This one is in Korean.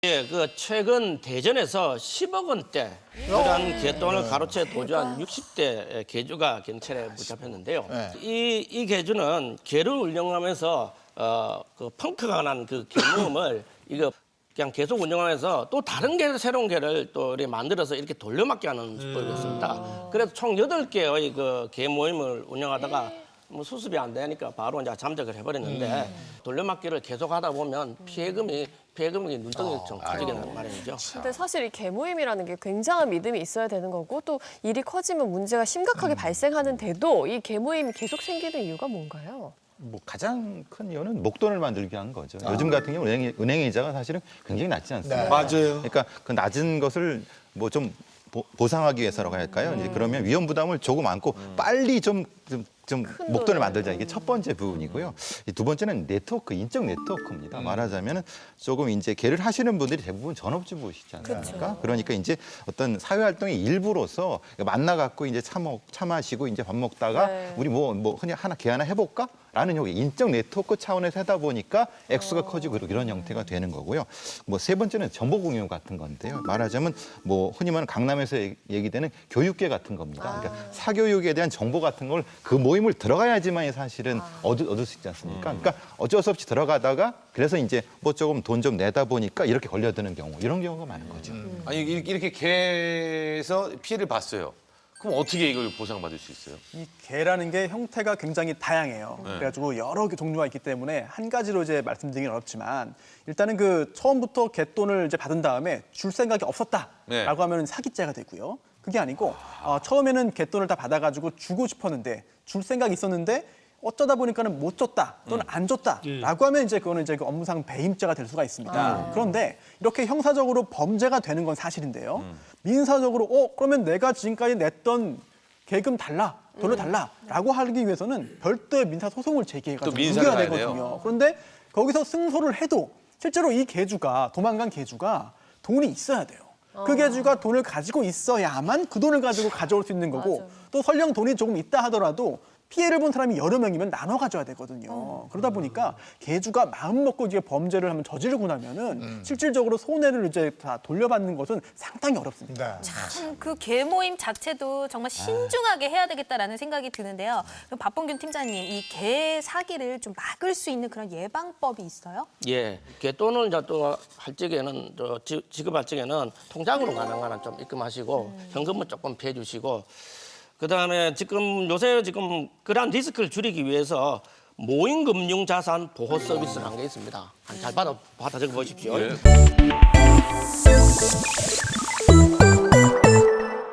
예, 그 최근 대전에서 10억 원대 그런 갯돈을 가로채 도주한 60대 개주가 경찰에 붙잡혔는데요. 이 개주는 개를 운영하면서 그 펑크가 난 그 개모음을 이거 그냥 계속 운영하면서 또 다른 개, 새로운 개를 또 이렇게 만들어서 이렇게 돌려막기 하는 수법이었습니다. 그래서 총 8개의 그 개 모임을 운영하다가 뭐 수습이 안 되니까 바로 이제 잠적을 해버렸는데 돌려막기를 계속 하다 보면 피해금이 눈덩이처럼 커지게 되는 마련이죠. 근데 사실 이 개모임이라는 게 굉장한 믿음이 있어야 되는 거고 또 일이 커지면 문제가 심각하게 발생하는데도 이 개모임이 계속 생기는 이유가 뭔가요? 뭐 가장 큰 이유는 목돈을 만들기 위한 거죠. 요즘 같은 경우 은행 이자가 사실은 굉장히 낮지 않습니까? 맞아요. 그러니까 그 낮은 것을 뭐 좀 보상하기 위해서라고 할까요? 이제 그러면 위험 부담을 조금 안고 빨리 좀 목돈을 만들자. 이게 첫 번째 부분이고요. 이 두 번째는 네트워크, 인적 네트워크입니다. 말하자면은 조금 이제 개를 하시는 분들이 대부분 전업주부시지 않습니까? 그러니까 이제 어떤 사회 활동의 일부로서 만나 갖고 이제 차 마시고 이제 밥 먹다가 우리 뭐 흔히 개 하나 해볼까? 라는 여기 인적 네트워크 차원에서 하다 보니까 액수가 커지고 이런 형태가 되는 거고요. 뭐 세 번째는 정보 공유 같은 건데요. 말하자면 뭐 흔히 말하는 강남에서 얘기되는 교육계 같은 겁니다. 그러니까 사교육에 대한 정보 같은 걸 그 모임을 들어가야지만 사실은 얻을 수 있지 않습니까? 그러니까 어쩔 수 없이 들어가다가 그래서 이제 뭐 조금 돈 좀 내다 보니까 이렇게 걸려드는 경우 이런 경우가 많은 거죠. 아니 이렇게 개에서 피해를 봤어요. 그럼 어떻게 이걸 보상받을 수 있어요? 이 개라는 게 형태가 굉장히 다양해요. 그래가지고 여러 개 종류가 있기 때문에 한 가지로 이제 말씀드리긴 어렵지만 일단은 그 처음부터 개돈을 이제 받은 다음에 줄 생각이 없었다라고 하면 사기죄가 되고요. 그게 아니고 처음에는 개돈을 다 받아가지고 주고 싶었는데 줄 생각이 있었는데 어쩌다 보니까는 못 줬다 또는 안 줬다라고 하면 이제 그거는 이제 그 업무상 배임죄가 될 수가 있습니다. 그런데 이렇게 형사적으로 범죄가 되는 건 사실인데요. 민사적으로 그러면 내가 지금까지 냈던 계금 달라 돈을 달라라고 하기 위해서는 별도의 민사 소송을 제기해가지고 또 민사를 이겨야 가야 되거든요. 그런데 거기서 승소를 해도 실제로 이 개주가 도망간 개주가 돈이 있어야 돼요. 그 개주가 돈을 가지고 있어야만 그 돈을 가지고 가져올 수 있는 거고 또 설령 돈이 조금 있다 하더라도 피해를 본 사람이 여러 명이면 나눠 가져야 되거든요. 그러다 보니까 개주가 마음 먹고 이제 범죄를 한번 저지르고 나면은 실질적으로 손해를 이제 다 돌려받는 것은 상당히 어렵습니다. 참 그 개모임 자체도 정말 신중하게 해야 되겠다라는 생각이 드는데요. 그럼 박범균 팀장님, 이 개 사기를 좀 막을 수 있는 그런 예방법이 있어요? 예, 개돈을 이제 또 할 적에는 지급할 적에는 통장으로 가능한 좀 입금하시고 현금은 조금 피해 주시고. 그다음에 요새 그러한 리스크를 줄이기 위해서 모임 금융 자산 보호 서비스라는 게 있습니다. 잘 받아 적어 보십시오.